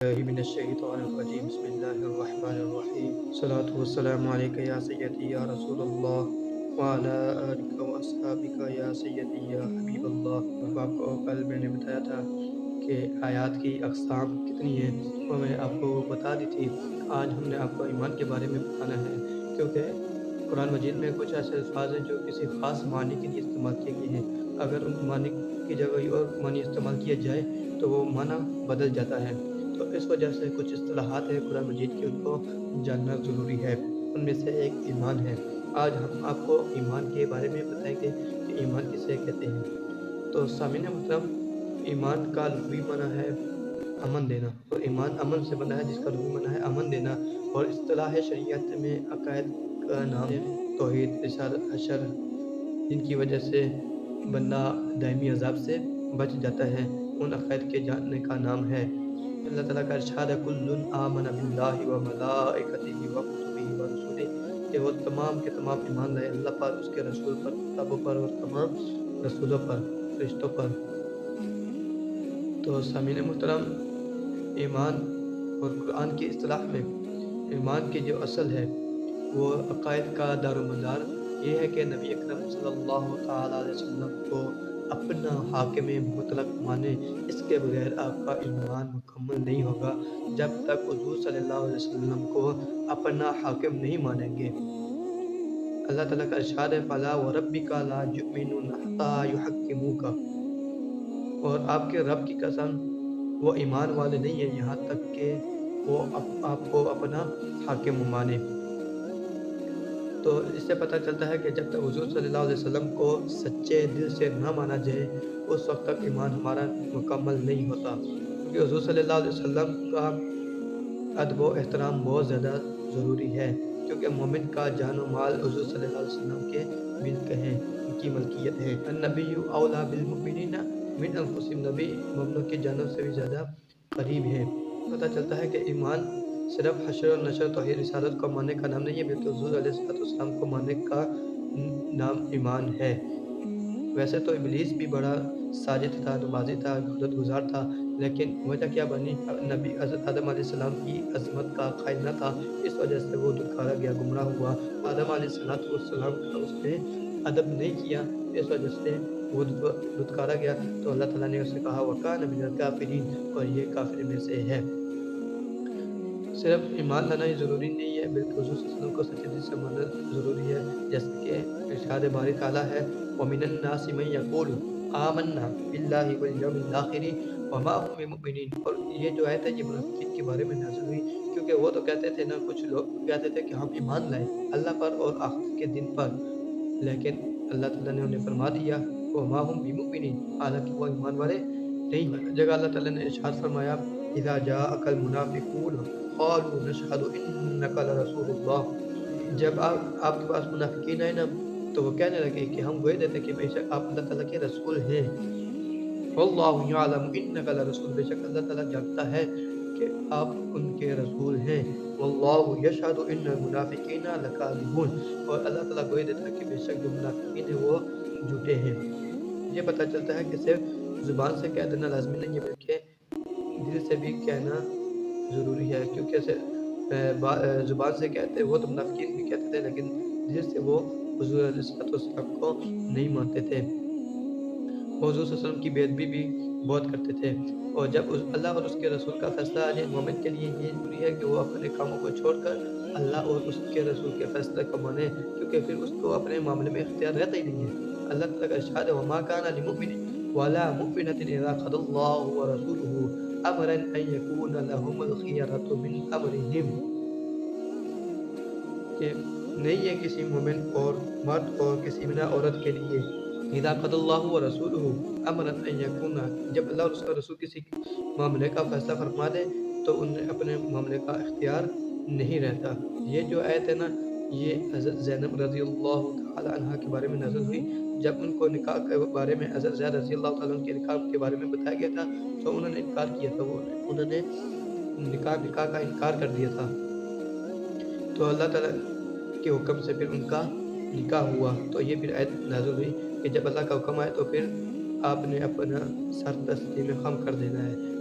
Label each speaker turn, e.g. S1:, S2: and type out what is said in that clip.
S1: من الشیطان الرجیم بسم اللہ الرحمن الرحیم الصلاة والسلام علیکہ یا سیدی یا رسول اللہ وعلی آلک و اصحابک یا سیدی یا حبیب اللہ۔ آپ کو کل میں نے بتایا تھا کہ آیات کی اقسام کتنی ہیں، وہ میں نے آپ کو بتا دی تھی۔ آج ہم نے آپ کو ایمان کے بارے میں بتانا ہے، کیونکہ قرآن مجید میں کچھ ایسے الفاظ ہیں جو کسی خاص معنی کے لیے استعمال کیے گئے ہیں۔ اگر ان معنی کی جگہ اور معنی استعمال کیا جائے تو وہ معنی بدل جاتا ہے، تو اس وجہ سے کچھ اصطلاحات ہیں قرآن مجید کی، ان کو جاننا ضروری ہے۔ ان میں سے ایک ایمان ہے۔ آج ہم آپ کو ایمان کے بارے میں بتائیں گے کہ ایمان کسے کہتے ہیں۔ تو سامعین محترم، ایمان کا لغوی معنی ہے امن دینا، اور ایمان امن سے بنا ہے جس کا لغوی معنی ہے امن دینا، اور اصطلاح شریعت میں عقائد کا نام ہے توحید، رسالت، حشر، جن کی وجہ سے بندہ دائمی عذاب سے بچ جاتا ہے، ان عقائد کے جاننے کا نام ہے۔ اللہ تعالیٰ کا ارشاد ہے کل آمن باللہ و ملائکتہ و کتبہ و رسلہ، کہ وہ تمام کے تمام ایمان لائے اللہ پر، اس کے رسول پر، کتابوں پر، اور تمام رسولوں پر، فرشتوں پر۔ تو سامعین محترم، ایمان اور قرآن کی اصطلاح میں ایمان کی جو اصل ہے وہ عقائد کا دار و مدار یہ ہے کہ نبی اکرم صلی اللہ تعالیٰ علیہ وسلم کو اپنا حاکم مطلق مانے۔ اس کے بغیر آپ کا ایمان مکمل نہیں ہوگا جب تک حضور صلی اللہ علیہ وسلم کو اپنا حاکم نہیں مانیں گے۔ اللہ تعالیٰ کا ارشاد ہے فَلَا وَرَبِّكَ لَا يُؤْمِنُونَ حَتَّىٰ يُحَكِّمُوكَ، اور آپ کے رب کی قسم وہ ایمان والے نہیں ہیں یہاں تک کہ وہ آپ کو اپنا حاکم مانے۔ تو اس سے پتہ چلتا ہے کہ جب تک حضور صلی اللہ علیہ وسلم کو سچے دل سے نہ مانا جائے اس وقت تک ایمان ہمارا مکمل نہیں ہوتا، کیونکہ حضور صلی اللہ علیہ وسلم کا ادب و احترام بہت زیادہ ضروری ہے، کیونکہ مومن کا جان و مال حضور صلی اللہ علیہ وسلم کے ملک ہیں، ان کی ملکیت ہے۔ النبی اولیٰ بالمؤمنین من انفسہم، نبی مومنوں کی جانوں سے بھی زیادہ قریب ہے۔ پتہ چلتا ہے کہ ایمان صرف حشر و نشر، توحید، رسالت کو ماننے کا نام نہیں ہے، بلکہ حضور علیہ السلام کو ماننے کا نام ایمان ہے۔ ویسے تو ابلیس بھی بڑا ساجد تھا، نمازی تھا، عبادت گزار تھا، لیکن وجہ کیا بنی؟ نبی حضرت آدم علیہ السلام کی عظمت کا قائل نہ تھا، اس وجہ سے وہ دھتکارا گیا، گمراہ ہوا۔ آدم علیہ السلام کا اس نے ادب نہیں کیا، اس وجہ سے وہ دھتکارا گیا، تو اللہ تعالیٰ نے اس سے کہا وَكَانَ مِنَ الْكَافِرِينَ، اور یہ کافر میں سے ہے۔ صرف ایمان لانا ہی ضروری نہیں ہے، بلکہ حضور صلی اللہ علیہ وسلم کو سچے دل سے ماننا ضروری ہے، جیسے کہ ارشاد باری تعالیٰ ہے وَمِنَ النَّاسِ مَن يَقُولُ آمَنَّا بِاللَّهِ وَالْيَوْمِ الْآخِرِ وَمَا هُم بِمُؤْمِنِينَ، اور یہ جو آیت ہے یہ منافقین کے بارے میں نازل ہوئی، کیونکہ وہ تو کہتے تھے نا، کچھ لوگ کہتے تھے کہ ہم ایمان لائے اللہ پر اور آخرت کے دن پر، لیکن اللہ تعالیٰ نے انہیں فرما دیا وَمَا هُم بِمُؤْمِنِينَ، حالانکہ وہ ایمان والے نہیں۔ جگہ اللہ تعالیٰ نے ارشاد فرمایا اِذَا جَاءَكَ الْمُنَافِقُونَ قَالُوا نَشْهَدُ إِنَّكَ لَرَسُولُ اللَّهِ، جب آپ کے پاس منافقین آئے نا تو وہ کہنے لگے کہ ہم گوئے دیتے کہ بے شک آپ اللہ تعالیٰ کے رسول ہیں۔ وَاللَّهُ يَعْلَمُ إِنَّكَ لَرَسُولُ، بے شک اللہ تعالیٰ جانتا ہے کہ آپ ان کے رسول ہیں۔ وَاللَّهُ يَشْهَدُ إِنَّ الْمُنَافِقِينَ لَكَاذِبُونَ، اور اللہ تعالیٰ گوئے دیتا ہے کہ بے شک جو منافقین ہیں وہ جھوٹے ہیں۔ یہ پتہ چلتا ہے کہ صرف زبان سے کہہ دینا لازمی نہیں ہے، بلکہ دل سے بھی کہنا ضروری ہے، کیونکہ زبان سے کہتے وہ تو منافقین بھی کہتے تھے، لیکن دل سے وہ حضور علیہ السلام کو نہیں مانتے تھے، وہ حضور صلی اللہ علیہ وسلم کی بے ادبی بھی بہت کرتے تھے۔ اور جب اللہ اور اس کے رسول کا فیصلہ آ جائے، مومن کے لیے یہ ضروری ہے کہ وہ اپنے کاموں کو چھوڑ کر اللہ اور اس کے رسول کے فیصلے کو مانے، کیونکہ پھر اس کو اپنے معاملے میں اختیار رہتا ہی نہیں ہے۔ اللہ تعالیٰ کا ارشاد ہے وَمَا كَانَ لِمُؤْمِنٍ وَلَا مُؤْمِنَةٍ إِذَا قَضَى اللَّهُ وَرَسُولُهُ أَمْرًا أَن يَكُونَ لَهُمُ الْخِيَرَةُ مِنْ أَمْرِهِمْ، کہ نہیں ہے کسی مومن اور مرد اور کسی بنا عورت کے لیے اذا قضى الله ورسوله امرا ان يكون، جب اللہ اور اس کا رسول کسی معاملے کا فیصلہ فرما دے تو انہیں اپنے معاملے کا اختیار نہیں رہتا۔ یہ جو آیت ہے نا، یہ حضرت زینب رضی اللہ تعالی عنہ کے بارے میں نازل ہوئی، جب ان کو نکاح کے بارے میں حضرت زید رضی اللہ تعالیٰ عنہ کے نکاح کے بارے میں بتایا گیا تھا تو انہوں نے انکار کیا تھا، انہوں نے نکاح کا انکار کر دیا تھا، تو اللہ تعالیٰ کے حکم سے پھر ان کا نکاح ہوا۔ تو یہ پھر آیت نازل ہوئی کہ جب اللہ کا حکم آئے تو پھر آپ نے اپنا سر تسلیم خم کر دینا ہے۔